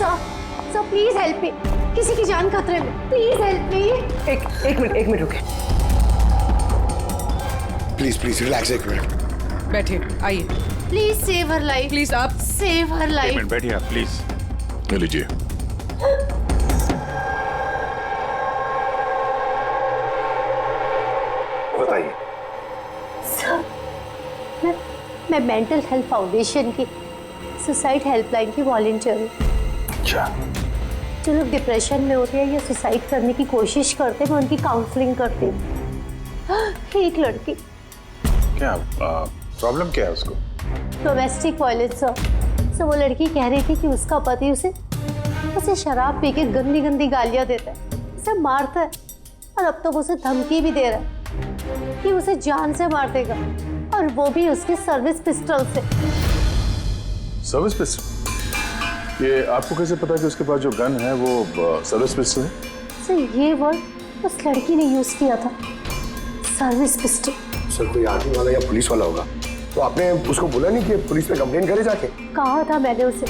Sir please help me, किसी की जान खतरे में, प्लीज हेल्प मी। एक मिनट रुके। प्लीज रिलैक्स, एक मिनट बैठिए, आइए। Please save her life, please आप सेव हर एक लाइफ। मिनट बैठिए आप प्लीज। ले लीजिए। बताइए। सर मैं मेंटल हेल्थ फाउंडेशन की सुसाइड हेल्पलाइन की वॉलंटियर हूँ। अच्छा। जो लोग डिप्रेशन में होते हैं या सुसाइड करने की कोशिश करते हैं, मैं उनकी काउंसलिंग करती हूँ। एक लड़की, क्या प्रॉब्लम क्या है उसको? Domestic violence sir. वो लड़की कह रही थी कि उसका पति उसे शराब पी के गंदी गंदी गालियां देता है, उसे मारता है, और अब तो वो उसे धमकी भी दे रहा है कि उसे जान से मार देगा, और वो भी उसके सर्विस पिस्टल से। Service pistol? ये आपको कैसे पता कि उसके पास जो गन है वो सर्विस पिस्टल है? सर ये वर्ड उस लड़की ने यूज किया था, सर्विस पिस्टल। सर कोई आर्मी वाला या पुलिस वाला होगा, तो आपने उसको बोला नहीं कि पुलिस पे कंप्लेंट करे जाके? कहा था मैंने उसे।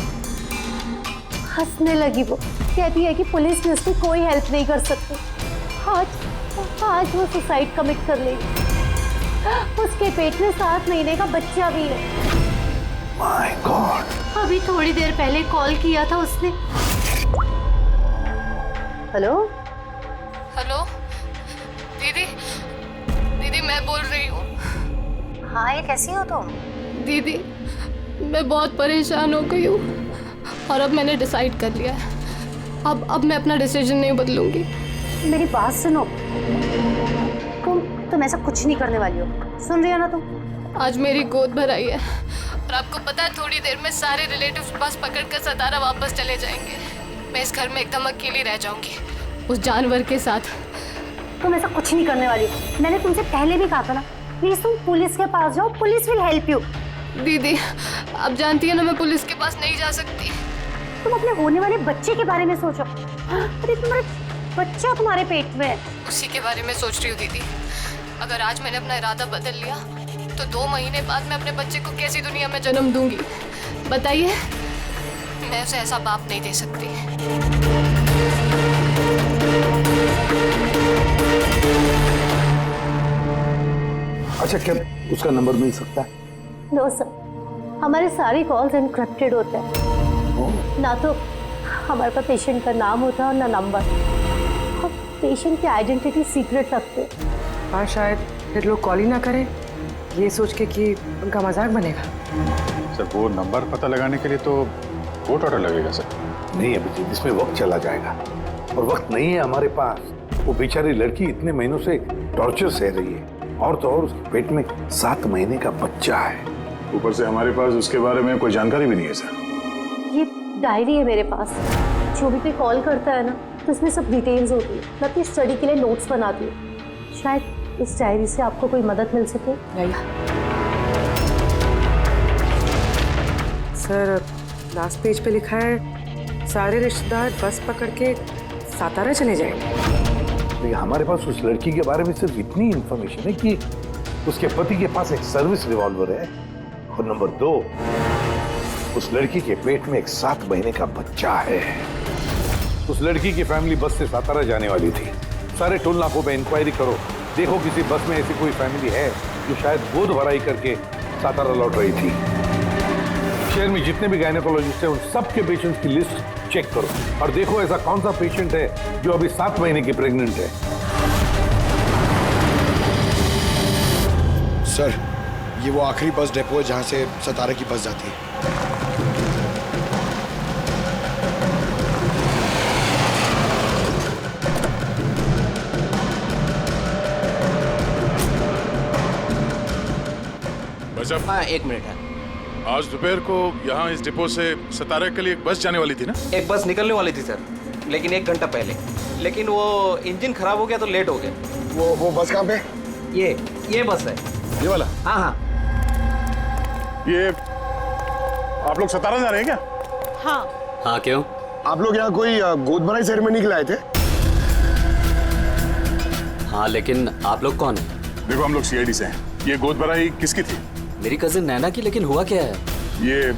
हंसने लगी वो, कहती है कि पुलिस भी उसकी कोई हेल्प नहीं कर सकती। आज वो सुसाइड कमिट कर लेगी। उसके पेट में 7 महीने का बच्चा भी है। My God. अभी थोड़ी देर पहले कॉल किया था उसने। हेलो हेलो दीदी, दीदी मैं बोल रही हूँ। हाँ, ये कैसी हो तुम? दीदी मैं बहुत परेशान हो गई हूँ, और अब मैंने डिसाइड कर लिया है। अब मैं अपना डिसीजन नहीं बदलूंगी। मेरी बात सुनो, तुम ऐसा कुछ नहीं करने वाली हो, सुन रही हो ना तुम? आज मेरी गोद भराई है, और आपको पता है थोड़ी देर में सारे रिलेटिव्स बस पकड़कर सतारा वापस चले जाएंगे। मैं इस घर में एकदम अकेली रह जाऊंगी, उस जानवर के साथ। तुम ऐसा कुछ नहीं करने वाली हो। मैंने तुमसे पहले भी कहा था ना, प्लीज तुम पुलिस के पास जाओ, पुलिस विल हेल्प यू। दीदी आप जानती है ना मैं पुलिस के पास नहीं जा सकती। तुम अपने होने वाले बच्चे के बारे में सोचो। अरे तुम्हारे बच्चा तुम्हारे पेट में है। उसी के बारे में सोच रही हूँ दीदी। अगर आज मैंने अपना इरादा बदल लिया तो 2 महीने बाद मैं अपने बच्चे को कैसी दुनिया में जन्म दूंगी बताइए? मैं उसे ऐसा बाप नहीं दे सकती। अच्छा, क्या उसका नंबर मिल सकता है? नो सर, हमारे सारे कॉल्स एनक्रिप्टेड होते हैं। ना तो हमारे पास पेशेंट का नाम होता है और ना नंबर। हम पेशेंट की आइडेंटिटी सीक्रेट रखते हैं। और शायद फिर लोग कॉल ही ना करें, ये सोच के कि उनका मजाक बनेगा। सर वो नंबर पता लगाने के लिए तो कोर्ट ऑर्डर लगेगा सर। नहीं अभिजीत, इसमें वक्त चला जाएगा, और वक्त नहीं है हमारे पास। वो बेचारी लड़की इतने महीनों से टॉर्चर सह रही है, और तो और उसके पेट में 7 महीने का बच्चा है। ऊपर से हमारे पास उसके बारे में कोई जानकारी भी नहीं है सर। ये डायरी है मेरे पास, जो भी कोई कॉल करता है ना तो इसमें सब डिटेल्स होती है। मैं अपनी स्टडी के लिए नोट्स बनाती हूँ, शायद इस डायरी से आपको कोई मदद मिल सके। नहीं सर, लास्ट पेज पे लिखा है सारे रिश्तेदार बस पकड़ के सातारा चले जाएंगे। हमारे पास उस लड़की के बारे में सिर्फ इतनी इंफॉर्मेशन है कि उसके पति के पास एक सर्विस रिवॉल्वर है, और नंबर 2, उस लड़की के पेट में एक 7 महीने का बच्चा है। उस लड़की की फैमिली बस से सातारा जाने वाली थी। सारे टोल नाकों पे इंक्वायरी करो, देखो किसी बस में ऐसी कोई फैमिली है जो शायद गोद भराई करके सातारा लौट रही थी। शहर में जितने भी गायनेकोलॉजिस्ट हैं उन सबके पेशेंट्स की लिस्ट चेक करो, और देखो ऐसा कौन सा पेशेंट है जो अभी 7 महीने की प्रेग्नेंट है। सर, ये वो आखिरी बस डिपो है जहां से सतारा की बस जाती है। हाँ, 1 मिनट है। आज दोपहर को यहाँ इस डिपो से सतारा के लिए एक बस जाने वाली थी ना? एक बस निकलने वाली थी सर, लेकिन 1 घंटा पहले। लेकिन वो इंजन खराब हो गया तो लेट हो गया। वो बस कहाँ पे? ये बस है। ये वाला? हाँ हाँ। ये आप लोग सतारा जा रहे हैं क्या? हाँ क्यों? आप लोग यहाँ कोई गोद भराई सेरेमनी के लिए आए थे? हाँ, लेकिन आप लोग कौन हैं? देखो हम लोग CID से हैं। ये गोद भराई किसकी थी? मेरी कजिन नैना की, लेकिन हुआ क्या है? ये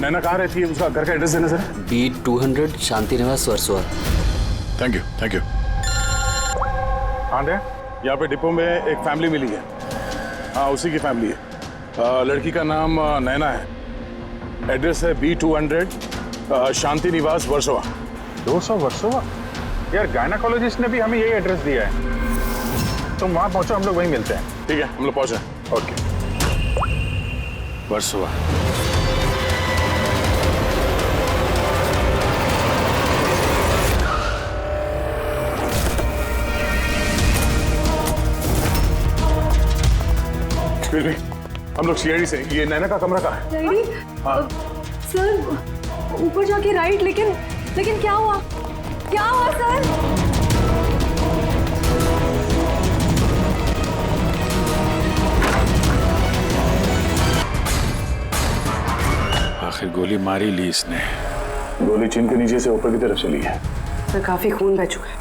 नैना कहाँ रहती है, उसका घर का एड्रेस देना सर। B200 शांति निवास Versova. Thank you, thank you. हाँ, यहाँ पे डिपो में एक फैमिली मिली है। हाँ, उसी की फैमिली है। लड़की का नाम नैना है। एड्रेस है B200 शांति निवास वर्सोवा। 200 वर्सोवा? यार गायनाकोलॉजिस्ट ने भी हमें यही एड्रेस दिया है। तुम वहां पहुंचो, हम लोग वहीं मिलते हैं। ठीक है, हम लोग पहुंचे। ओके, वर्सोवा। हम लोग सीआईडी से। ये नैना का कमरा कहाँ है? हाँ। सर ऊपर जाके राइट, लेकिन क्या हुआ सर? आखिर गोली मारी ली इसने। गोली चिन के नीचे से ऊपर की तरफ चली है। सर काफी खून बह चुका है।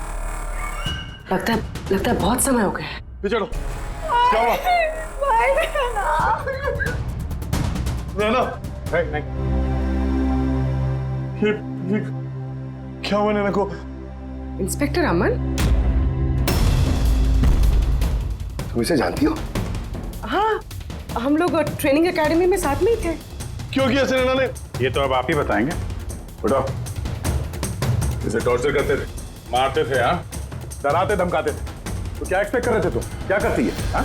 लगता है बहुत समय हो गया है। चलो, क्या हुआ? नैना, नहीं। ये क्या हुआ नैना को? इंस्पेक्टर अमन, तुम इसे जानती हो? हाँ, हम लोग ट्रेनिंग एकेडमी में साथ में ही थे। क्यों किया ऐसे नैना ने? ये तो अब आप ही बताएंगे। बताओ। इसे टॉर्चर करते थे, मारते थे, हाँ, डराते धमकाते थे, तो क्या एक्सपेक्ट कर रहे थे तुम? क्या करती है? हाँ,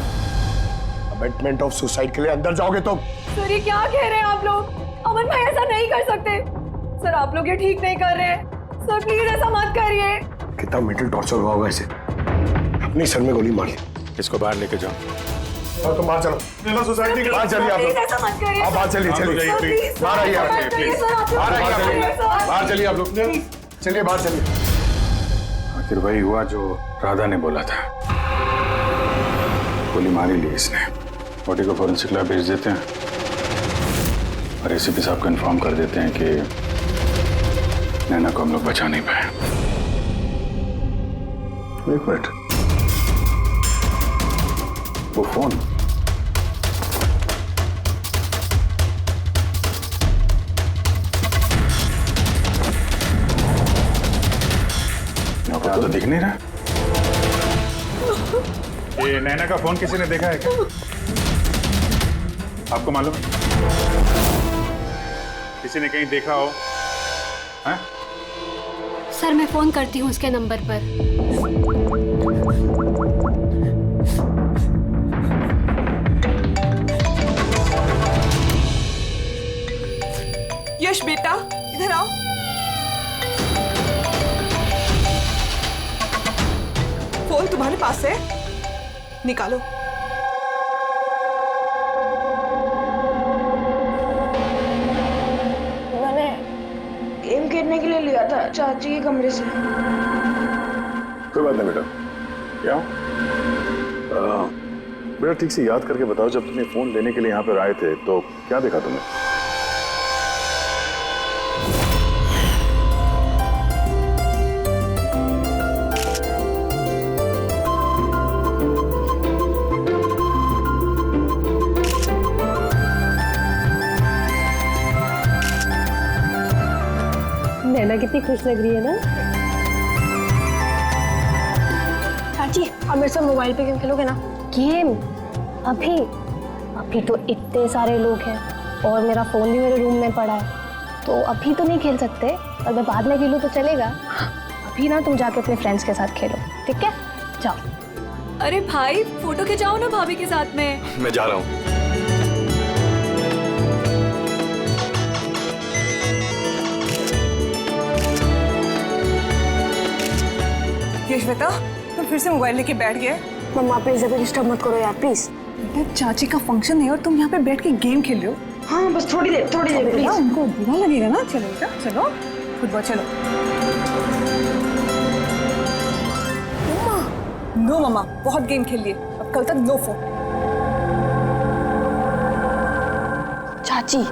अबेटमेंट ऑफ सुसाइड के लिए अंदर जाओगे तो? सर ये क्या कह रहे हैं आप लोग? अमन भाई ऐसा नहीं कर सकते सर, आप लोग ये ठीक नहीं कर रहे हैं सर, प्लीज ऐसा मत करिए। कितना मेंटल टॉर्चर हुआ होगा इसे। अपनी सर में गोली मारी। इसको बाहर लेके जाओ। और तुम बाहर चलो। नैना सोसाइटी के बाहर चलिए आप लोग। ऐसा मत करिए। आप बाहर चलिए, चलिए। बाहर आइए आप, प्लीज। बाहर आइए आप, बाहर चलिए आप लोग। चलिए बाहर चलिए। आखिर वही हुआ जो राधा ने बोला था। गोली मारी ली इसने। बॉडी को फॉरेंसिक लैब भेज देते हैं और एसीपी साहब को इन्फॉर्म कर देते हैं कि नैना को हम लोग बचा नहीं पाए। एक मिनट, वो फोन। यहाँ तो दिख नहीं रहा। ये नैना का फोन किसी ने देखा है क्या? आपको मालूम है? किसी ने कहीं देखा हो? हाँ? सर मैं फोन करती हूँ उसके नंबर पर। यश बेटा इधर आओ। फोन तुम्हारे पास है, निकालो। मैंने गेम खेलने के लिए लिया था चाची के कमरे से। कोई बात नहीं बेटा। क्या बेटा, ठीक से याद करके बताओ, जब तुमने फोन लेने के लिए यहाँ पर आए थे तो क्या देखा तुमने? नैना कितनी खुश लग रही है ना। चाची अब मेरे साथ मोबाइल पे गेम खेलोगे ना? गेम? अभी तो इतने सारे लोग हैं और मेरा फोन भी मेरे रूम में पड़ा है, तो अभी तो नहीं खेल सकते, और मैं बाद में खेलूँ तो चलेगा। अभी ना तुम जाके अपने फ्रेंड्स के साथ खेलो, ठीक है? जाओ। अरे भाई फोटो खिंचाओ ना भाभी के साथ में। मैं जा रहा हूँ। यश बेटा तुम फिर से मोबाइल लेके बैठ गए। मम्मा प्लीज अभी डिस्टर्ब मत करो यार, प्लीज। बेटा चाची का फंक्शन है और तुम यहाँ पे बैठ के गेम खेल रहे हो। हाँ बस थोड़ी देर प्लीज। उनको बुरा लगेगा ना। चलो बेटा चलो, फुटबॉल चलो। नो मम्मा, बहुत गेम खेल लिए, अब कल तक नो फोन। चाची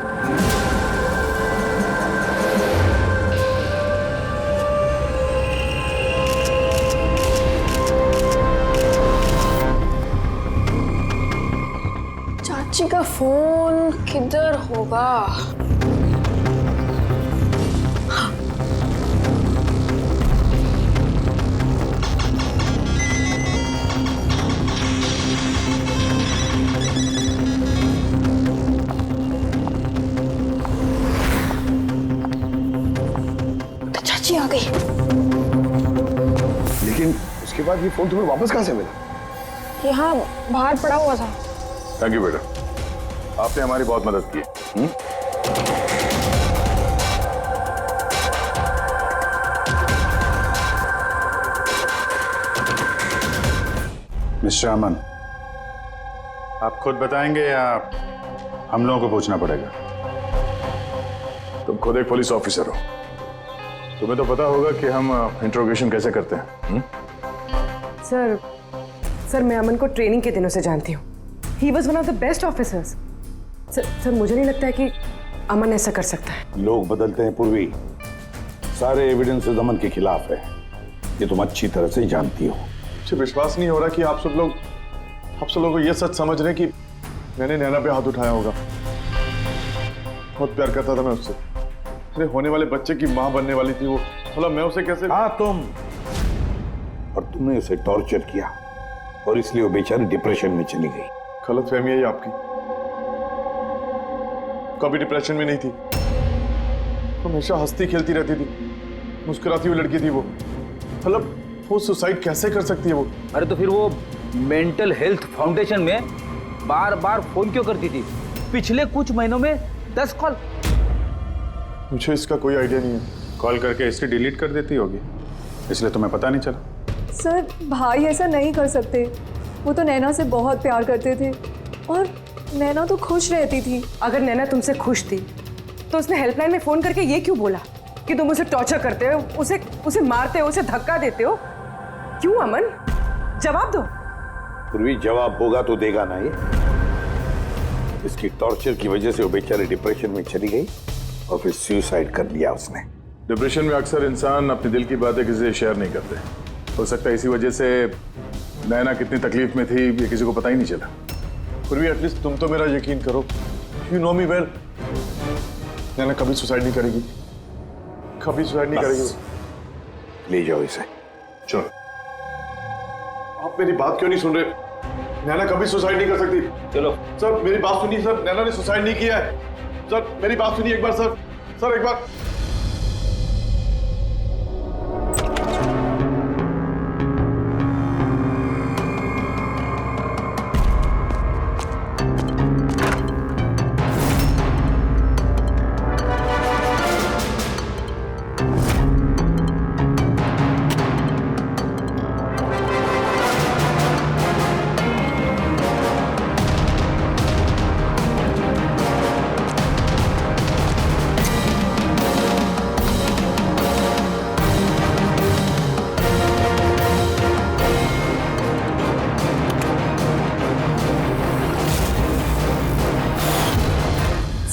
चाची का फोन किधर होगा? चाची आ गई। लेकिन उसके बाद ये फोन तुम्हें वापस कहाँ से मिला? यहाँ बाहर पड़ा हुआ था। थैंक यू बेटा, आपने हमारी बहुत मदद की। मिस्टर अमन, आप खुद बताएंगे या हम लोगों को पूछना पड़ेगा? तुम खुद एक पुलिस ऑफिसर हो, तुम्हें तो पता होगा कि हम इंट्रोगेशन कैसे करते हैं। सर मैं अमन को ट्रेनिंग के दिनों से जानती हूँ। He was one of the best officers. Sir मुझे नहीं लगता है कि अमन ऐसा कर सकता है। लोग बदलते हैं पूर्वी, सारे एविडेंसेस अमन के खिलाफ है, ये तुम अच्छी तरह से जानती हो। मुझे विश्वास नहीं हो रहा कि आप सब लोग को ये सच समझ रहे हैं कि मैंने नैना पे हाथ उठाया होगा। बहुत प्यार करता था मैं उससे, मेरे होने वाले बच्चे की माँ बनने वाली थी वो, मतलब मैं उसे कैसे। हाँ तुम, और तुमने उसे टॉर्चर किया और इसलिए वो बेचारी डिप्रेशन में चली गई। गलतफहमी है ये आपकी, कभी डिप्रेशन में नहीं थी, हमेशा हंसती खेलती रहती थी, मुस्कुराती हुई लड़की थी वो। मतलब वो सुसाइड कैसे कर सकती है वो? अरे तो फिर वो मेंटल हेल्थ फाउंडेशन में बार बार फोन क्यों करती थी? पिछले कुछ महीनों में 10 कॉल। मुझे इसका कोई आइडिया नहीं है। कॉल करके हिस्ट्री डिलीट कर देती होगी, इसलिए तुम्हें पता नहीं चला। सर भाई ऐसा नहीं कर सकते, वो तो नैना से बहुत प्यार करते थे और नैना तो खुश रहती थी। अगर नैना तुमसे खुश थी तो उसने हेल्पलाइन में फोन करके ये क्यों बोला कि तुम उसे टॉर्चर करते हो, उसे मारते हो, उसे धक्का देते हो? क्यों अमन, जवाब दो। पूर्वी जवाब होगा तो देगा ना ये। इसकी टॉर्चर की वजह से वो बेचारी डिप्रेशन में चली गई और फिर सुसाइड कर लिया उसने। डिप्रेशन में अक्सर इंसान अपने दिल की बातें किसी से शेयर नहीं करते। हो सकता है इसी वजह से नैना कितनी तकलीफ में थी ये किसी को पता ही नहीं चला। फिर भी एटलीस्ट तुम तो मेरा यकीन करो, यू नो मी वेल, नैना कभी सुसाइड नहीं करेगी, कभी सुसाइड नहीं करेगी। ले जाओ इसे। चलो, आप मेरी बात क्यों नहीं सुन रहे? नैना कभी सुसाइड नहीं कर सकती। चलो सर मेरी बात सुनिए सर, नैना ने सुसाइड नहीं किया है। सर मेरी बात सुनिए एक बार सर, सर एक बार।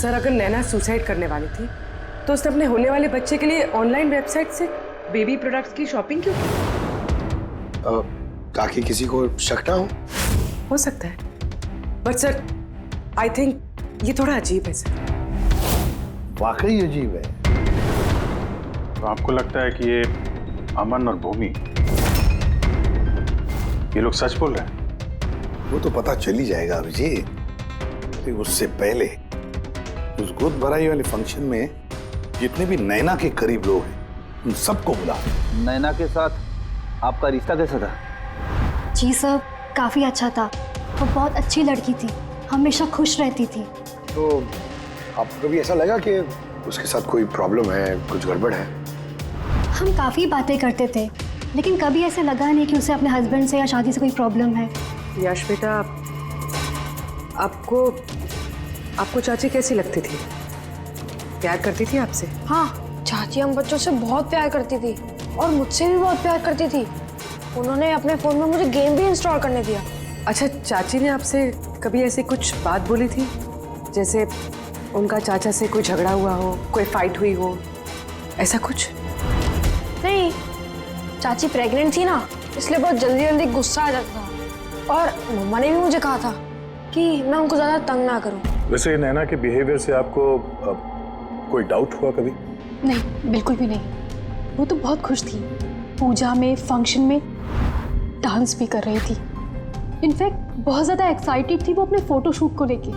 सर अगर नैना सुसाइड करने वाली थी तो उसने अपने होने वाले बच्चे के लिए ऑनलाइन वेबसाइट से बेबी प्रोडक्ट्स की शॉपिंग क्यों की? ताकि किसी को शक ना हो सकता है, बट सर आई थिंक ये थोड़ा अजीब है सर। वाकई अजीब है। तो आपको लगता है कि ये अमन और भूमि ये लोग सच बोल रहे हैं? वो तो पता चल ही जाएगा अभिजीत। उससे पहले उस गोद भराई वाले फंक्शन में जितने भी नैना के करीब लोग हैं उन सबको बुला। नैना के साथ आपका रिश्ता कैसा था? जी सर, काफ़ी अच्छा था। वो बहुत अच्छी लड़की थी, हमेशा खुश रहती थी। तो आपको कभी ऐसा लगा कि उसके साथ कोई प्रॉब्लम है, कुछ गड़बड़ है? हम काफ़ी बातें करते थे, लेकिन कभी ऐसे लगा नहीं कि उसे अपने हस्बैंड से या शादी से कोई प्रॉब्लम है। यश बेटा, आपको चाची कैसी लगती थी? प्यार करती थी आपसे? हाँ, चाची हम बच्चों से बहुत प्यार करती थी और मुझसे भी बहुत प्यार करती थी। उन्होंने अपने फोन में मुझे गेम भी इंस्टॉल करने दिया। अच्छा, चाची ने आपसे कभी ऐसी कुछ बात बोली थी, जैसे उनका चाचा से कोई झगड़ा हुआ हो, कोई फाइट हुई हो, ऐसा कुछ? नहीं, चाची प्रेग्नेंट थी ना, इसलिए बहुत जल्दी जल्दी गुस्सा आ जाता था। और मम्मा ने भी मुझे कहा था कि मैं उनको ज्यादा तंग ना करूं। वैसे नैना के बिहेवियर से आपको कोई डाउट हुआ कभी? नहीं, बिल्कुल भी नहीं। वो तो बहुत खुश थी, पूजा में, फंक्शन में डांस भी कर रही थी। इनफैक्ट बहुत ज्यादा एक्साइटेड थी वो अपने फोटो शूट को लेके।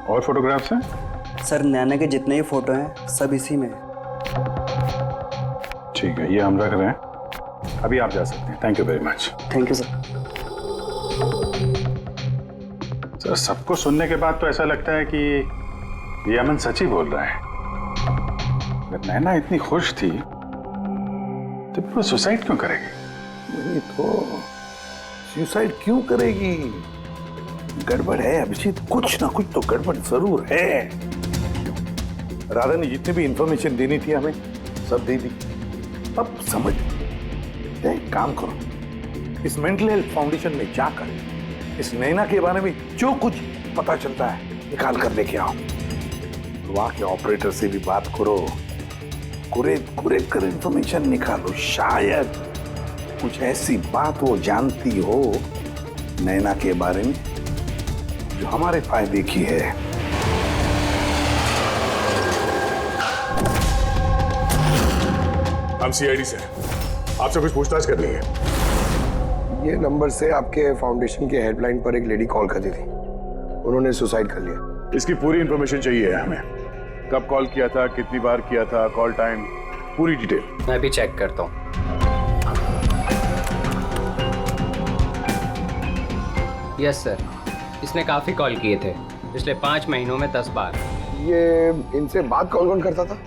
और फोटोग्राफ्स हैं? सर नैना के जितने ही फोटो हैं सब इसी में है। ठीक है, ये हम रख रहे हैं। अभी आप जा सकते हैं। Thank you very much. Thank you sir. Sir सबको सुनने के बाद तो ऐसा लगता है कि ये अमन सच ही बोल रहा है। अगर नैना इतनी खुश थी तो वो सुसाइड क्यों करेगी? नहीं तो सुसाइड क्यों करेगी? गड़बड़ है अभिजीत, कुछ ना कुछ तो गड़बड़ जरूर है। राधा ने जितनी भी इंफॉर्मेशन देनी थी हमें सब दे दी। अब समझ एक काम करो, इस मेंटल हेल्थ फाउंडेशन में जाकर इस नैना के बारे में जो कुछ पता चलता है निकाल कर लेके आओ। वहां के ऑपरेटर से भी बात करो, कुरेद कर इंफॉर्मेशन निकालो। शायद कुछ ऐसी बात वो जानती हो नैना के बारे में जो हमारे फायदे की है। हम सीआईडी से आपसे कुछ पूछताछ करनी है। ये नंबर से आपके फाउंडेशन के हेल्पलाइन पर एक लेडी कॉल करती थी, उन्होंने सुसाइड कर लिया। इसकी पूरी इंफॉर्मेशन चाहिए हमें। कब कॉल किया था, कितनी बार किया था, कॉल टाइम, पूरी डिटेल। मैं भी चेक करता हूँ। यस सर, इसने काफ़ी कॉल किए थे पिछले 5 महीनों में 10 बार। ये इनसे बात कौन कौन करता था?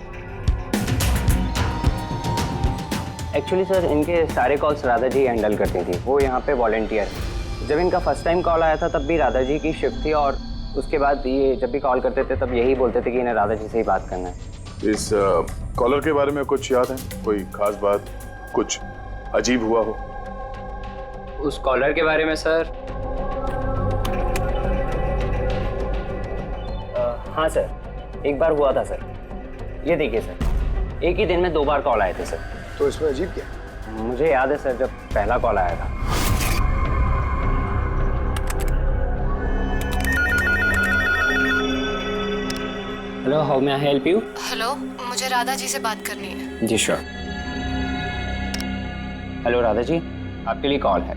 एक्चुअली सर इनके सारे कॉल्स राधा जी हैंडल करती थी, वो यहाँ पे वॉलंटियर। जब इनका फर्स्ट टाइम कॉल आया था तब भी राधा जी की शिफ्ट थी, और उसके बाद ये जब भी कॉल करते थे तब यही बोलते थे कि इन्हें राधा जी से ही बात करना है। इस कॉलर के बारे में कुछ याद है? कोई खास बात, कुछ अजीब हुआ हो? उस कॉलर के बारे में सर हाँ सर, एक बार हुआ था सर। ये देखिए सर, एक ही दिन में 2 बार कॉल आए थे सर। तो इसमें अजीब क्या? मुझे याद है सर, जब पहला कॉल आया था। Hello, how may I help you? Hello, मुझे राधा जी से बात करनी है। जी श्योर। हेलो राधा जी, आपके लिए कॉल है।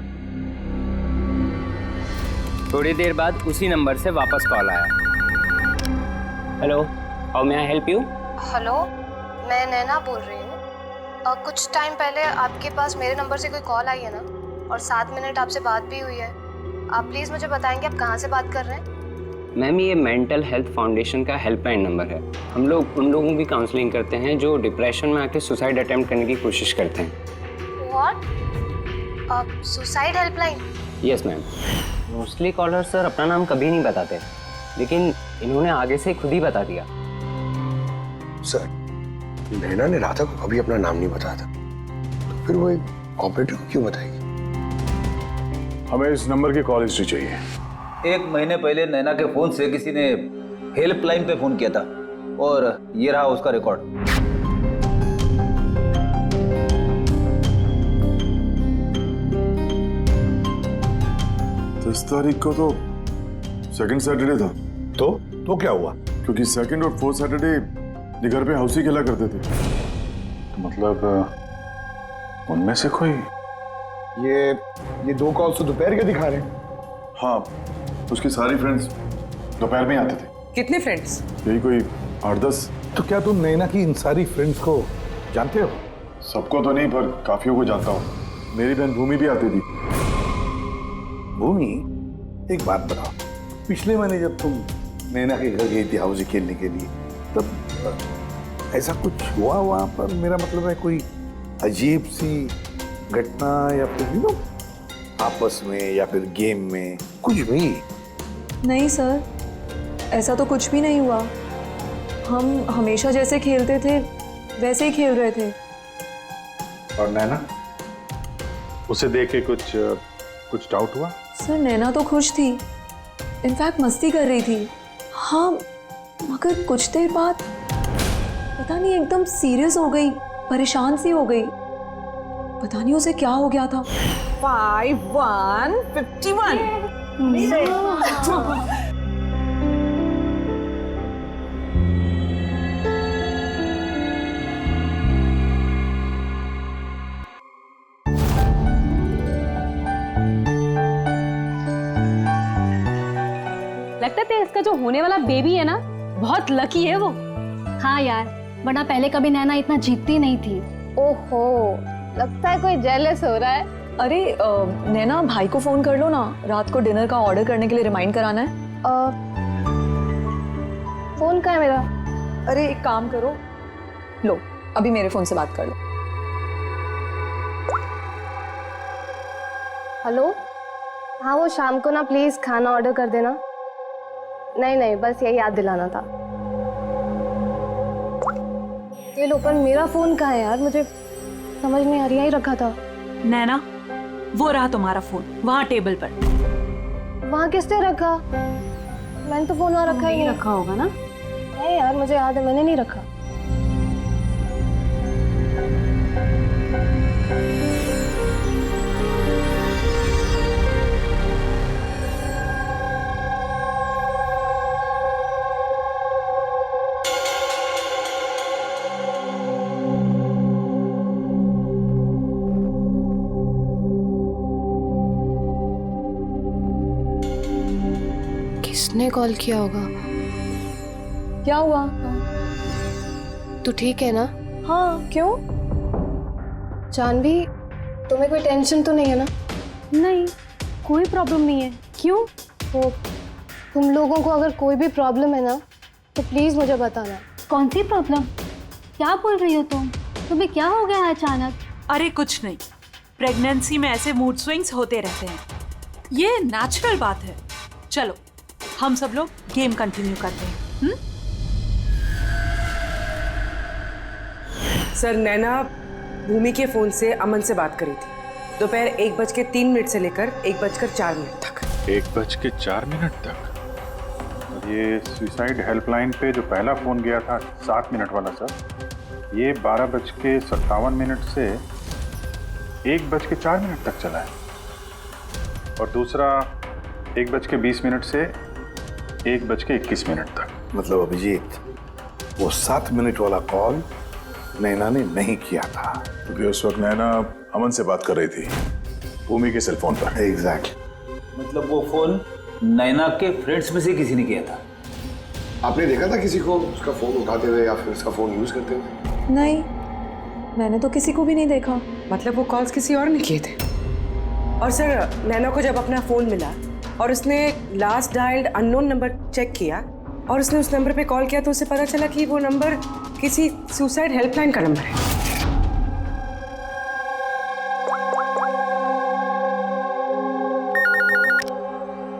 थोड़ी देर बाद उसी नंबर से वापस कॉल आया। Hello, how may I help you? Hello, मैं नैना बोल रही हूँ। कुछ टाइम पहले आपके पास मेरे नंबर से कोई कॉल आई है ना, और 7 मिनट आपसे बात भी हुई है। आप प्लीज़ मुझे बताएंगे आप कहाँ से बात कर रहे हैं? मैम, ये मेंटल हेल्थ फाउंडेशन का हेल्पलाइन नंबर है। हम लोग उन लोगों की काउंसलिंग करते हैं जो डिप्रेशन में आके सुसाइड अटेम्प्ट करने की कोशिश करते हैं। What? Suicide helpline? Yes ma'am. Mostly caller sir अपना नाम कभी नहीं बताते, लेकिन इन्होंने आगे से खुद ही बता दिया। सर, नैना ने राधा को कभी अपना नाम नहीं बताया था, तो फिर वो एक ऑपरेटर को क्यों बताएगी? हमें इस नंबर की कॉल हिस्ट्री चाहिए। 1 महीने पहले नैना के फोन से किसी ने हेल्पलाइन पे फोन किया था, और ये रहा उसका रिकॉर्ड। 10 तारीख को तो सेकंड सैटरडे था। तो क्या हुआ? क्योंकि सेकंड और 4th सैटरडे ये घर पे हाउस ही खेला करते थे। तो मतलब उनमें से कोई। ये 2 कॉल्स तो दोपहर के दिखा रहे हैं। हाँ, उसकी सारी फ्रेंड्स दोपहर में आते थे। कितने फ्रेंड्स? यही कोई 8-10। तो क्या तुम नैना की इन सारी फ्रेंड्स को जानते हो? सबको तो नहीं, पर काफियों को जानता हूँ। मेरी बहन भूमि भी आती थी। भूमि, एक बात बताओ, पिछले महीने जब तुम नैना के घर गई थी हाउस खेलने के लिए, तब ऐसा कुछ हुआ वहां पर? मेरा मतलब है कोई अजीब सी घटना, या फिर आपस में, या फिर गेम में, कुछ भी? नहीं सर, ऐसा तो कुछ भी नहीं हुआ। हम हमेशा जैसे खेलते थे वैसे ही खेल रहे थे। और नैना, उसे देख के कुछ डाउट हुआ? सर नैना तो खुश थी, इनफैक्ट मस्ती कर रही थी। हाँ, मगर कुछ देर बाद पता नहीं एकदम सीरियस हो गई, परेशान सी हो गई। पता नहीं उसे क्या हो गया था। 5151 लगता है इसका जो होने वाला बेबी है ना, बहुत लकी है वो। हाँ यार, वरना पहले कभी नैना इतना जीतती नहीं थी। ओहो, लगता है कोई जेलस हो रहा है। अरे नैना, भाई को फोन कर लो ना, रात को डिनर का ऑर्डर करने के लिए रिमाइंड कराना है। फोन कहाँ है मेरा? अरे एक काम करो, लो अभी मेरे फोन से बात कर लो। हेलो, हाँ वो शाम को ना प्लीज खाना ऑर्डर कर देना। नहीं, बस यही याद दिलाना था। ये लो, पर मेरा फोन कहाँ है यार, मुझे समझ नहीं आ रही, यही रखा था। नैना, वो रहा तुम्हारा फोन वहाँ टेबल पर। वहाँ किसने रखा? मैंने तो फोन वहाँ रखा ही नहीं। रखा होगा ना? नहीं यार, मुझे याद है मैंने नहीं रखा। किसने कॉल किया होगा? क्या हुआ? तू ठीक है ना? हाँ, क्यों? जानवी, तुम्हें कोई टेंशन तो नहीं है ना? नहीं, कोई प्रॉब्लम नहीं है। क्यों? तो तुम लोगों को अगर कोई भी प्रॉब्लम है ना, तो प्लीज मुझे बताना। कौन सी प्रॉब्लम? क्या बोल रही हो तुम? तुम्हें क्या हो गया अचानक? अरे कुछ नहीं, प्रेगनेंसी में ऐसे मूड स्विंग्स होते रहते हैं, ये नेचुरल बात है। चलो हम सब लोग गेम कंटिन्यू करते हैं। सर, नैना भूमि के फोन से अमन से बात करी थी दोपहर 1:03 से लेकर 1:04 तक। 1:04 तक? और ये सुसाइड हेल्पलाइन पे जो पहला फोन गया था 7 मिनट वाला सर, ये 12:57 से 1:04 तक चला है, और दूसरा 1:20 से 1:21 तक। मतलब अभिजीत, वो 7 मिनट वाला कॉल नैना ने नहीं किया था, क्योंकि उस वक्त नैना अमन से बात कर रही थी भूमि के सेल फोन पर। एग्जैक्टली। मतलब वो फोन नैना के फ्रेंड्स में से किसी ने किया था? आपने देखा था किसी को उसका फोन उठाते हुए या फिर उसका फोन यूज करते हुए? नहीं, मैंने तो किसी को भी नहीं देखा। मतलब वो कॉल्स किसी और ने किए थे। और सर, नैना को जब अपना फोन मिला और उसने last dialled unknown number check किया और उसने उस नंबर पे कॉल किया, तो उसे पता चला कि वो नंबर किसी सुसाइड हेल्पलाइन का नंबर है।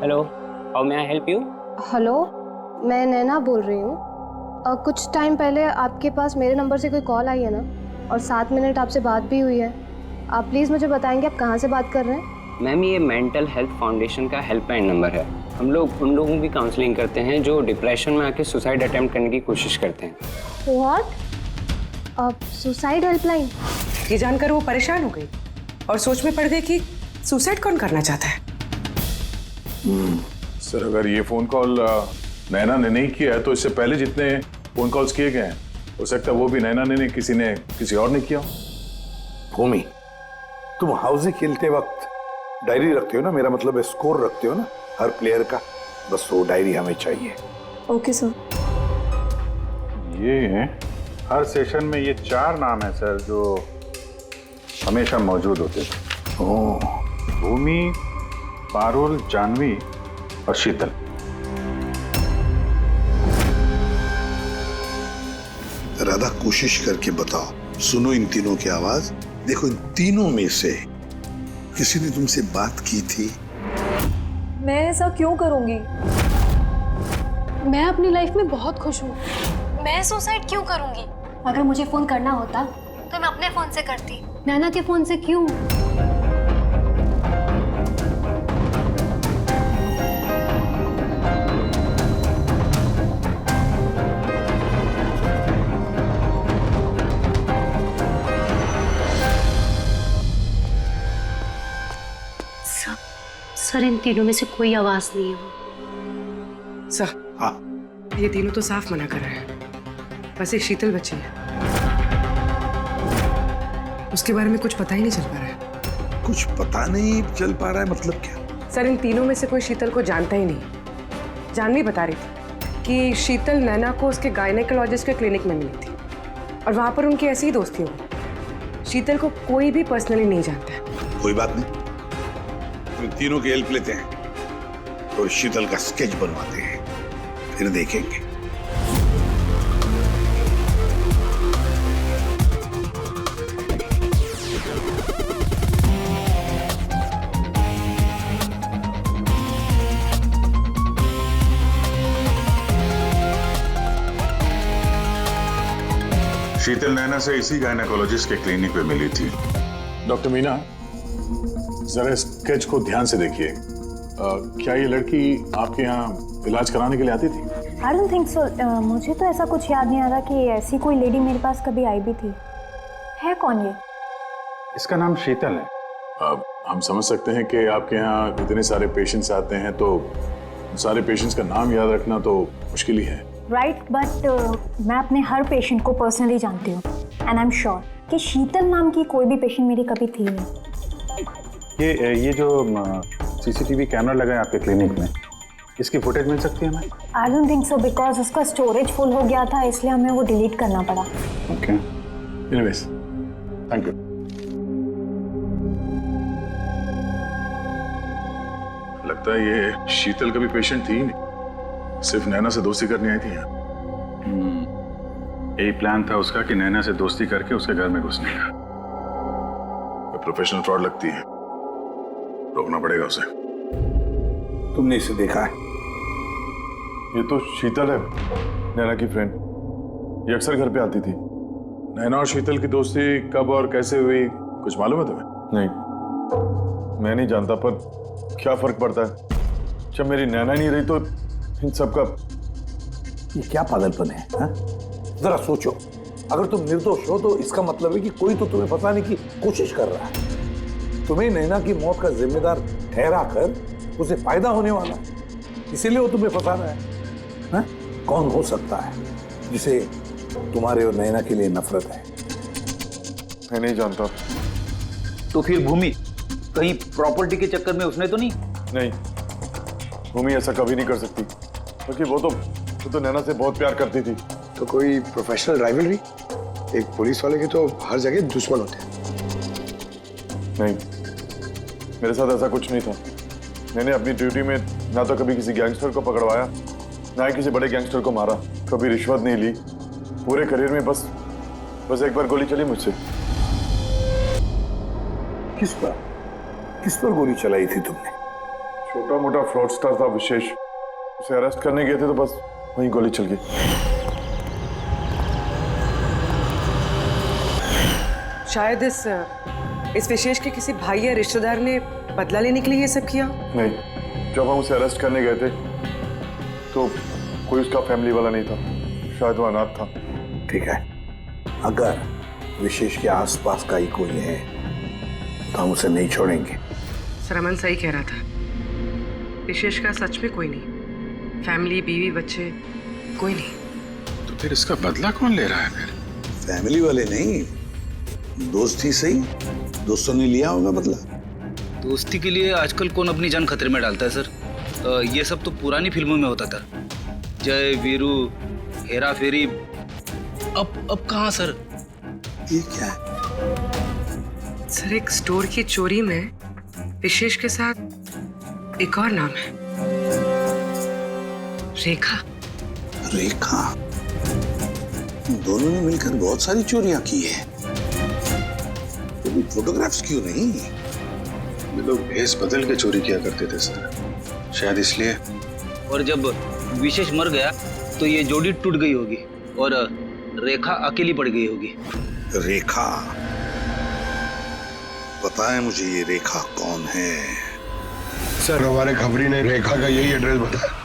Hello, how may I help you? Hello, मैं नैना बोल रही हूँ। कुछ टाइम पहले आपके पास मेरे नंबर से कोई कॉल आई है ना, और 7 मिनट आपसे बात भी हुई है। आप प्लीज़ मुझे बताएंगे आप कहाँ से बात कर रहे हैं? मैम, ये मेंटल हेल्थ फाउंडेशन का हेल्पलाइन नंबर है। हम लोग उन लोगों की काउंसलिंग करते हैं जो डिप्रेशन में आके सुसाइड अटेम्प्ट करने की कोशिश करते हैं। व्हाट? Suicide helpline? ये जानकर वो परेशान हो गई और सोच में पड़ गई कि सुसाइड कौन करना चाहता है। सर, अगर ये फोन कॉल नैना ने नहीं किया है, तो इससे पहले जितने फोन कॉल्स किए गए हैं, हो सकता है वो भी नैना ने नहीं, किसी और ने किया। भूमि, तुम हाउसी खेलते वक्त डायरी रखते हो ना? मेरा मतलब है स्कोर रखते हो ना हर प्लेयर का? बस वो डायरी हमें चाहिए। Okay sir. ये हर सेशन में ये 4 नाम है सर जो हमेशा मौजूद होते थे। भूमि, पारुल, जानवी और शीतल। राधा, कोशिश करके बताओ। सुनो इन तीनों की आवाज। देखो, इन तीनों में से किसी ने तुमसे बात की थी? मैं ऐसा क्यों करूंगी? मैं अपनी लाइफ में बहुत खुश हूँ। मैं सुसाइड क्यों करूंगी? अगर मुझे फोन करना होता तो मैं अपने फोन से करती, नैना के फोन से क्यों? सर इन तीनों में से कोई आवाज नहीं है वो। सर हाँ ये तीनों तो साफ मना कर रहे हैं, बस एक शीतल बची है, उसके बारे में कुछ पता ही नहीं चल पा रहा है। कुछ पता नहीं चल पा रहा है मतलब क्या? सर इन तीनों में से कोई शीतल को जानता ही नहीं। जानवी बता रही थी कि शीतल नैना को उसके गायनेकोलॉजिस्ट के क्लिनिक में मिली थी और वहां पर उनकी ऐसी ही दोस्ती हुई। शीतल को कोई भी पर्सनली नहीं जानता है। कोई बात नहीं, हम तीनों की हेल्प लेते हैं और शीतल का स्केच बनवाते हैं, फिर देखेंगे। शीतल नैना से इसी गायनेकोलॉजिस्ट के क्लिनिक पे मिली थी। डॉक्टर मीना, जरा स्केच को ध्यान से देखिए। क्या ये लड़की आपके यहाँ इलाज कराने के लिए आती थी? I don't think so. मुझे तो ऐसा कुछ याद नहीं आ रहा कि ऐसी कोई लेडी मेरे पास कभी आई भी थी। है कौन ये? इसका नाम शीतल है। हम समझ सकते हैं कि आपके यहाँ इतने सारे पेशेंट्स आते हैं तो सारे पेशेंट्स का नाम याद रखना तो मुश्किल ही है। राइट, बट मैं अपने हर पेशेंट को पर्सनली जानती हूँ एंड आई एम श्योर कि शीतल नाम की कोई भी पेशेंट मेरी कभी थी नहीं। ये जो सीसीटीवी कैमरा लगा है आपके क्लिनिक में, इसकी फुटेज मिल सकती है हमें? I don't think so because उसका स्टोरेज फुल हो गया था, इसलिए हमें वो डिलीट करना पड़ा। Okay, anyways, thank you. लगता है ये शीतल कभी पेशेंट थी ही नहीं, सिर्फ नैना से दोस्ती करने आई थी यहाँ। यही प्लान था उसका कि नैना से दोस्ती करके उसके घर में घुसने का। प्रोफेशनल फ्रॉड लगती है, रोकना पड़ेगा उसे। तुमने इसे देखा है? ये तो शीतल है, नैना की फ्रेंड। ये अक्सर घर पे आती थी। नैना और शीतल की दोस्ती कब और कैसे हुई कुछ मालूम है तुम्हें? नहीं, मैं नहीं जानता, पर क्या फर्क पड़ता है? जब मेरी नैना नहीं रही तो इन सब का। ये क्या पागलपन है हा? जरा सोचो, अगर तुम निर्दोष हो तो इसका मतलब है कि कोई तो तुम्हें फंसाने की कोशिश कर रहा है। तुम्हें नैना की मौत का जिम्मेदार ठहरा कर उसे फायदा होने वाला, इसीलिए वो तुम्हें फंसा रहा है हा? कौन हो सकता है जिसे तुम्हारे और नैना के लिए नफरत है? मैं नहीं जानता। तो फिर भूमि कहीं प्रॉपर्टी के चक्कर में उसने तो नहीं? नहीं, भूमि ऐसा कभी नहीं कर सकती, क्योंकि वो तो नैना से बहुत प्यार करती थी। तो कोई प्रोफेशनल राइवलरी? एक पुलिस वाले के तो हर जगह दुश्मन होते हैं। नहीं, मेरे साथ ऐसा कुछ नहीं था। मैंने अपनी ड्यूटी में ना तो कभी किसी गैंगस्टर को पकड़वाया, ना ही किसी बड़े गैंगस्टर को मारा, कभी रिश्वत नहीं ली। पूरे करियर में बस एक बार गोली चली मुझसे। किस पर गोली चलाई थी तुमने? छोटा मोटा फ्रॉडस्टर था विशेष, उसे अरेस्ट करने गए थे तो बस वहीं गोली चल गई। शायद इस विशेष के किसी भाई या रिश्तेदार ने बदला लेने के लिए ये सब किया। नहीं, जब हम उसे अरेस्ट करने गए थे तो कोई उसका फैमिली वाला नहीं था, शायद वो अनाथ था। ठीक है, अगर विशेष के आसपास का ही कोई है तो हम उसे नहीं छोड़ेंगे। सर अमन सही कह रहा था, विशेष का सच में कोई नहीं, फैमिली, बीवी, बच्चे, कोई नहीं। तो फिर इसका बदला कौन ले रहा है फिर? फैमिली वाले नहीं, दोस्त ही सही। दोस्तों ने लिया होगा बदला। दोस्ती के लिए आजकल कौन अपनी जान खतरे में डालता है सर? ये सब तो पुरानी फिल्मों में होता था, जय वीरू, हेरा फेरी। अब कहाँ सर? ये क्या है? सर एक स्टोर की चोरी में विशेष के साथ एक और नाम है, रेखा। रेखा? दोनों ने मिलकर बहुत सारी चोरियां की है, तो फोटोग्राफ्स क्यों नहीं? ये लोग भेस बदल के चोरी किया करते थे सर, शायद इसलिए। और जब विशेष मर गया तो ये जोड़ी टूट गई होगी और रेखा अकेली पड़ गई होगी। रेखा? पता है मुझे ये रेखा कौन है। सर हमारे खबरी ने रेखा का यही एड्रेस बताया।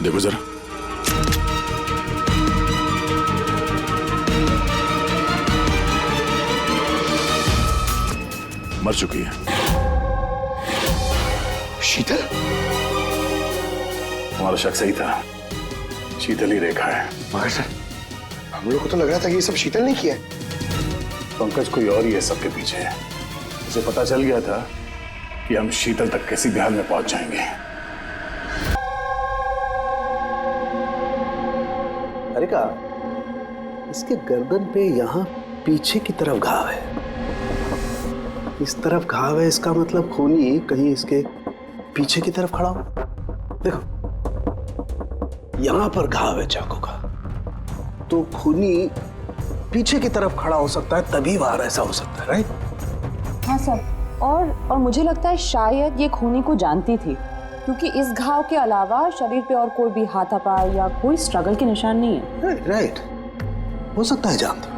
देखो जरा, मर चुकी है। शीतल? तुम्हारा शक सही था, शीतल ही रेखा है। मगर सर, हम लोग को तो लग रहा था कि ये सब शीतल ने किया है। पंकज कोई और ही है सबके पीछे। उसे पता चल गया था कि हम शीतल तक किसी भी हाल में पहुंच जाएंगे। अरे का इसके गर्दन पे यहाँ पीछे की तरफ घाव है, इस तरफ घाव है, इसका मतलब खूनी कहीं इसके पीछे की तरफ खड़ा हो। देखो यहां पर घाव है चाकू का, तो खूनी पीछे की तरफ खड़ा हो सकता है, तभी वार ऐसा हो सकता है, राइट? हाँ सर, और मुझे लगता है शायद ये खूनी को जानती थी, क्योंकि इस घाव के अलावा शरीर पे और कोई भी हाथापाई या कोई स्ट्रगल के निशान नहीं है। राइट, हो सकता है जानती,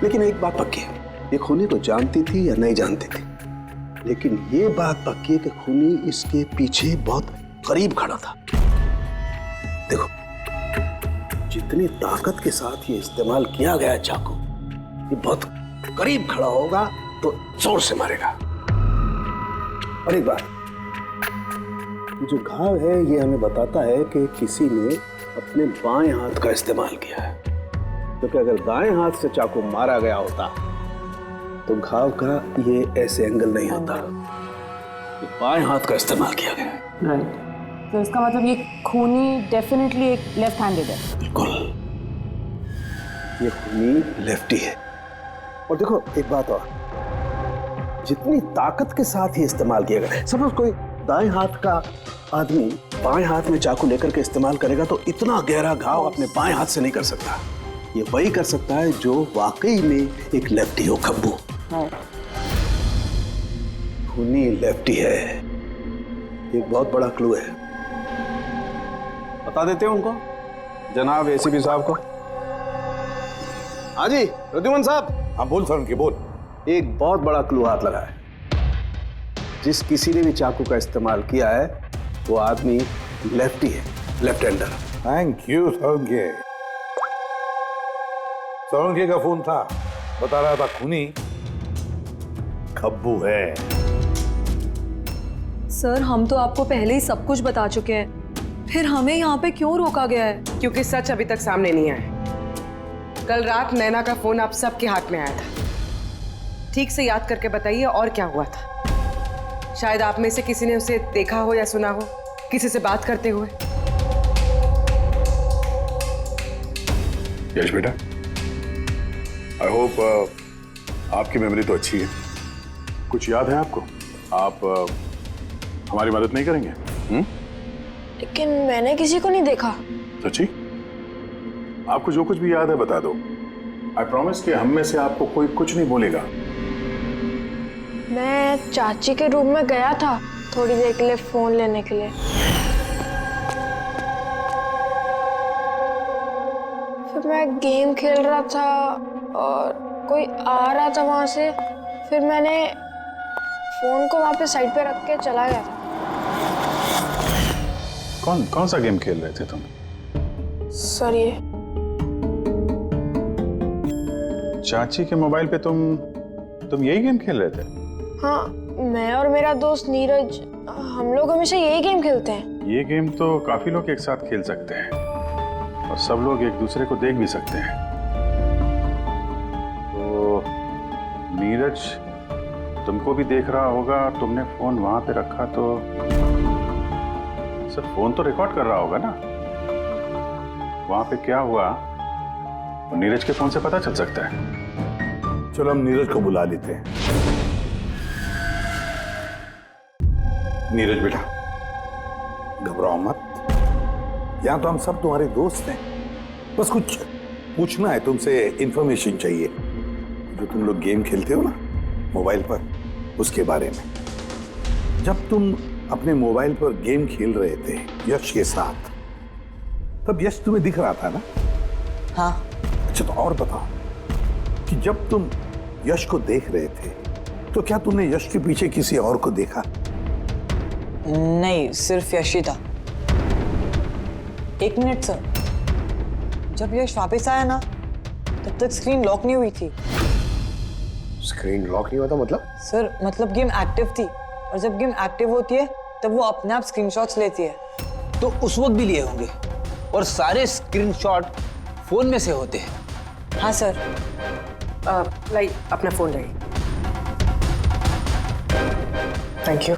लेकिन एक बात पक्की है, ये खूनी को जानती थी या नहीं जानती थी, लेकिन ये बात पक्की है कि खूनी इसके पीछे बहुत करीब खड़ा था। देखो जितनी ताकत के साथ ये इस्तेमाल किया गया चाकू, ये बहुत करीब खड़ा होगा तो जोर से मारेगा। और एक बात, ये जो घाव है ये हमें बताता है कि किसी ने अपने बाएं हाथ का इस्तेमाल किया है, क्योंकि अगर दाएं हाथ से चाकू मारा गया होता तो घाव का ये ऐसे एंगल नहीं होता, ये बाएं हाथ का इस्तेमाल किया गया है। राइट, तो इसका मतलब ये खूनी डेफिनेटली एक लेफ्ट हैंडेड है। बिल्कुल, ये खूनी लेफ्टी है। और देखो एक बात और, जितनी ताकत के साथ ही इस्तेमाल किया गया, सपोज कोई दाएं हाथ का आदमी बाएं हाथ में चाकू लेकर के इस्तेमाल करेगा तो इतना गहरा घाव अपने बाएं हाथ से नहीं कर सकता। ये वही कर सकता है जो वाकई में एक लेफ्टी हो, खब्बू। खूनी लेफ्टी है, एक बहुत बड़ा क्लू है। बता देते हैं उनको, जनाब एसीपी साहब को। हाँ जी प्रद्युमन साहब। हाँ बोल सर, उनके बोल। एक बहुत बड़ा क्लू हाथ लगा है। जिस किसी ने भी चाकू का इस्तेमाल किया है वो आदमी लेफ्टी है, left hander. Thank you Solanke. Solanke का फोन था, बता रहा था खूनी खब्बू है। सर हम तो आपको पहले ही सब कुछ बता चुके हैं, फिर हमें यहाँ पे क्यों रोका गया है? क्योंकि सच अभी तक सामने नहीं आया। कल रात नैना का फोन आप सबके हाथ में आया था। ठीक से याद करके बताइए और क्या हुआ था। शायद आप में से किसी ने उसे देखा हो या सुना हो किसी से बात करते हुए। यश बेटा, आई होप आपकी मेमोरी तो अच्छी है, कुछ याद है आपको? आप हमारी मदद नहीं करेंगे? लेकिन मैंने किसी को नहीं देखा। सच्ची? आपको जो कुछ भी याद है बता दो। आई प्रॉमिस कि हम में से आपको कोई कुछ नहीं बोलेगा। मैं चाची के रूम में गया था थोड़ी देर के लिए फोन लेने के लिए, फिर मैं गेम खेल रहा था और कोई आ रहा था वहां से, फिर मैंने फोन को वहां पे साइड पे रख के चला गया था। कौन सा गेम खेल रहे थे तुम? सर ये चाची के मोबाइल पे तुम यही गेम खेल रहे थे? हाँ, मैं और मेरा दोस्त नीरज, हम लोग हमेशा यही गेम खेलते हैं। ये गेम तो काफी लोग एक साथ खेल सकते हैं और सब लोग एक दूसरे को देख भी सकते हैं। तो नीरज तुमको भी देख रहा होगा, तुमने फोन वहां पे रखा तो सर फोन तो रिकॉर्ड कर रहा होगा ना। वहां पे क्या हुआ तो नीरज के फोन से पता चल सकता है। चलो हम नीरज को बुला लेते हैं। नीरज बेटा घबराओ मत, यहां तो हम सब तुम्हारे दोस्त हैं, बस कुछ पूछना है तुमसे, इंफॉर्मेशन चाहिए। जो तुम लोग गेम खेलते हो ना मोबाइल पर, उसके बारे में। जब तुम अपने मोबाइल पर गेम खेल रहे थे यश के साथ, तब यश तुम्हें दिख रहा था ना? हाँ। अच्छा तो और बताओ कि जब तुम यश को देख रहे थे तो क्या तुमने यश के पीछे किसी और को देखा? नहीं, सिर्फ यश ही था। कौन था? सर ये, कौन सा गेम खेल रहे थे तुम? नहीं, सिर्फ यश ही था। एक मिनट सर, जब यश वापस आया ना तब तक स्क्रीन लॉक नहीं हुई थी। स्क्रीन लॉक नहीं हुआ था मतलब? सर मतलब गेम एक्टिव थी, और जब गेम एक्टिव होती है तब वो अपने आप स्क्रीनशॉट्स लेती है। तो उस वक्त भी लिए होंगे, और सारे स्क्रीनशॉट फोन में से होते हैं। हाँ सर। लाई अपना फोन लाई। Thank you.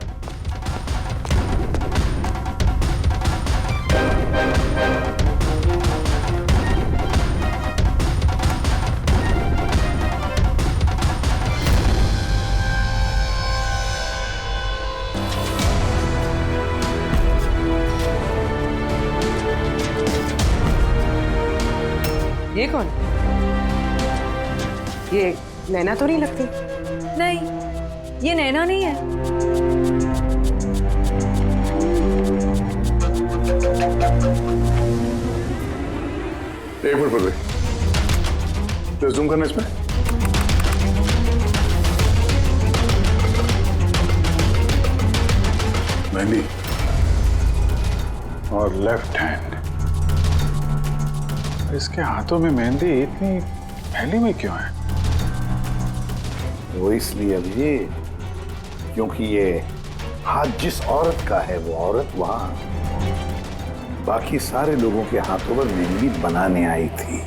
ये कौन? ये नैना तो नहीं लगती। नहीं, ये नैना नहीं है। एक मिनट पर प्लीज जूम करना इसमें। मेहंदी और लेफ्ट हैंड। इसके हाथों में मेहंदी इतनी फैली हुई क्यों है? वो इसलिए अभी क्योंकि ये हाथ जिस औरत का है वो औरत वहां बाकी सारे लोगों के हाथों पर मेहंदी बनाने आई थी।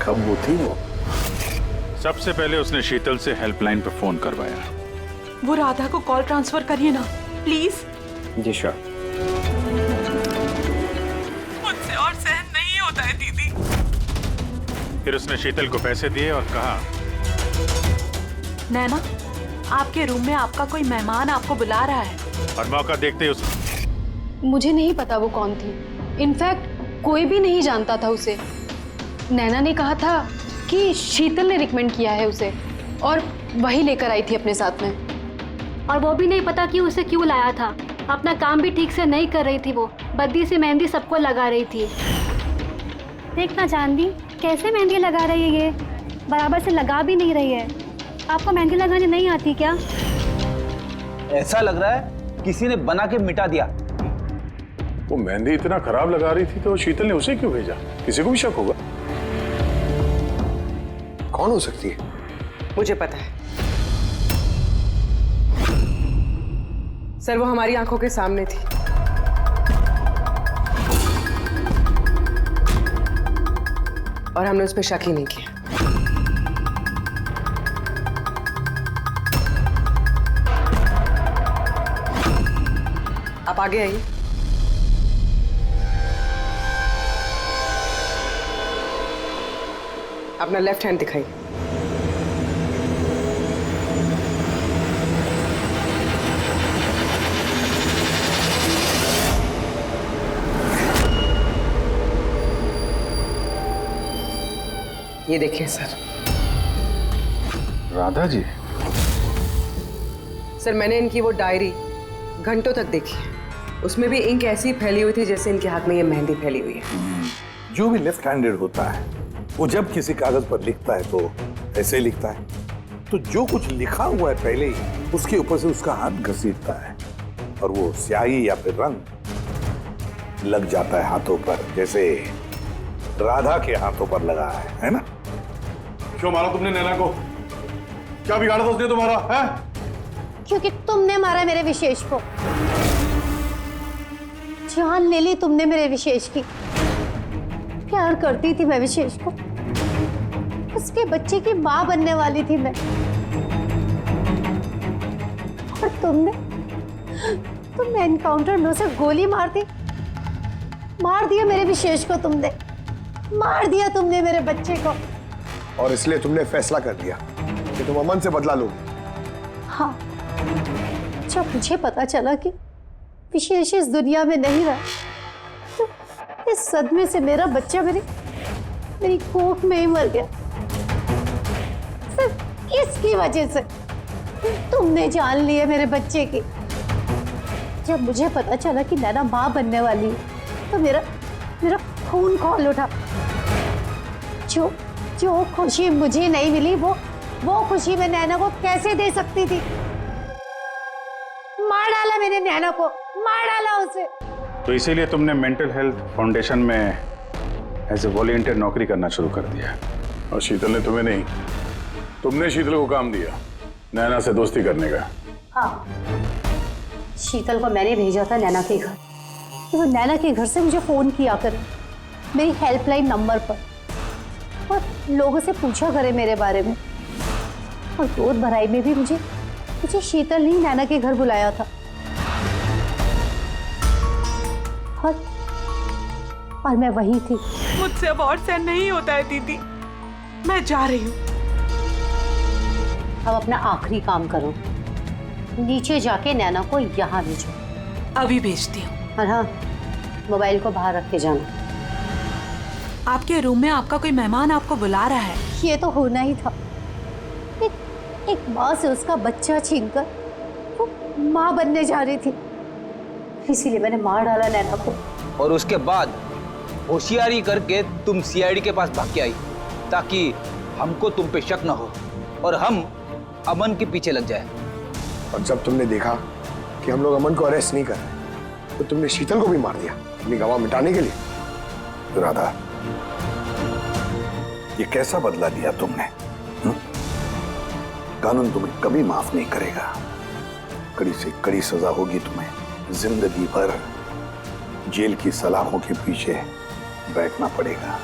खब्बू थी वो। सबसे पहले उसने शीतल से हेल्पलाइन पर फोन करवाया। वो राधा को कॉल ट्रांसफर करिए ना प्लीज। Ji sure. मुझसे और सहन नहीं होता है दीदी। फिर उसने शीतल को पैसे दिए और कहा, नैना आपके रूम में आपका कोई मेहमान आपको बुला रहा है। और मौका देखते ही उस मुझे नहीं पता वो कौन थी। इनफैक्ट कोई भी नहीं जानता था उसे। नैना ने कहा था कि शीतल ने रिकमेंड किया है उसे, और वही लेकर आई थी अपने साथ में। और वो भी नहीं पता कि उसे क्यों लाया था। अपना काम भी ठीक से नहीं कर रही थी वो, बद्दी से मेहंदी सबको लगा रही थी। देखना चांदी कैसे मेहंदी लगा रही है, ये बराबर से लगा भी नहीं रही है। आपको मेहंदी लगाने नहीं आती क्या? ऐसा लग रहा है किसी ने बना के मिटा दिया। वो मेहंदी इतना खराब लगा रही थी तो शीतल ने उसे क्यों भेजा? किसी को भी शक होगा। कौन हो सकती है? मुझे पता है सर, वो हमारी आंखों के सामने थी। और हमने उस पर शक ही नहीं किया। आप आगे आइए। अपना लेफ्ट हैंड दिखाइए। ये देखिए सर। राधा जी? सर मैंने इनकी वो डायरी घंटों तक देखी है। उसमें भी इंक ऐसी फैली हुई थी जैसे इनके हाथ में ये मेहंदी फैली हुई है। जो भी लेफ्ट हैंडेड होता है वो जब किसी कागज पर लिखता है तो ऐसे ही लिखता है। तो जो कुछ लिखा हुआ है पहले ही उसके ऊपर से उसका हाथ घसीटता है और वो स्याही या फिर रंग लग जाता है हाथों पर, जैसे राधा के हाथों पर लगा है ना? क्यों मारा तुमने नैना को? क्या बिगाड़ा था उसने तुम्हारा? है? क्योंकि तुमने मारा मेरे विशेष को। जान ले ली तुमने मेरे विशेष की। प्यार करती थी मैं विशेष को, उसके बच्चे की मां बनने वाली थी मैं। और तुमने एनकाउंटर में उसे गोली मार दिया मेरे विशेष को। तुमने मार दिया तुमने मेरे बच्चे को। और इसलिए तुमने फैसला कर लिया कि तुम अमन से बदला लोगे? हाँ, जब मुझे पता चला कि विशेष इस दुनिया में नहीं रहा तो इस सदमे से मेरा बच्चा मेरी कोख में ही मर गया। सिर्फ किसकी वजह से? तुमने जान लिया मेरे बच्चे की। जब मुझे पता चला कि नैना मां बनने वाली है तो मेरा खून खौल उठा। जो खुशी मुझे नहीं मिली वो खुशी मैं नैना को कैसे दे सकती थी? मार डाला मैंने नैना को, मार डाला उसे। तो इसीलिए तुमने मेंटल हेल्थ फाउंडेशन में एज ए वॉलंटियर नौकरी करना शुरू कर दिया। और शीतल ने तुम्हें नहीं, तुमने शीतल को काम दिया नैना से दोस्ती करने का। हाँ, शीतल को मैंने भेजा था नैना के घर, तो वो नैना के घर से मुझे फ़ोन किया करे मेरी हेल्पलाइन नंबर पर, और लोगों से पूछा करे मेरे बारे में। और गोद भराई में भी मुझे शीतल ने नैना के घर बुलाया था। और मैं वहीं थी। मुझसे अब और सहन नहीं होता है दीदी, मैं जा रही हूँ। अब अपना आखिरी काम करो, नीचे जाके नैना को यहाँ भेजो। अभी भेजती हूँ। और हाँ, मोबाइल को बाहर रख के जाना। आपके रूम में आपका कोई मेहमान आपको बुला रहा है। ये तो होना ही था। एक माँ से उसका बच्चा छीनकर वो माँ बनने जा रही थी, इसीलिए मैंने मार डाला नैना को। और उसके बाद होशियारी करके तुम सीआईडी के पास भाग के आई ताकि हमको तुम पे शक न हो और हम अमन के पीछे लग जाए। और जब तुमने देखा कि हम लोग अमन को अरेस्ट नहीं कर रहे, तो तुमने शीतल को भी मार दिया अपनी गवाह मिटाने के लिए। राधा, ये कैसा बदला लिया तुमने? कानून तुम्हें कभी माफ नहीं करेगा। कड़ी से कड़ी सजा होगी तुम्हें, जिंदगी भर जेल की सलाखों के पीछे बैठना पड़ेगा।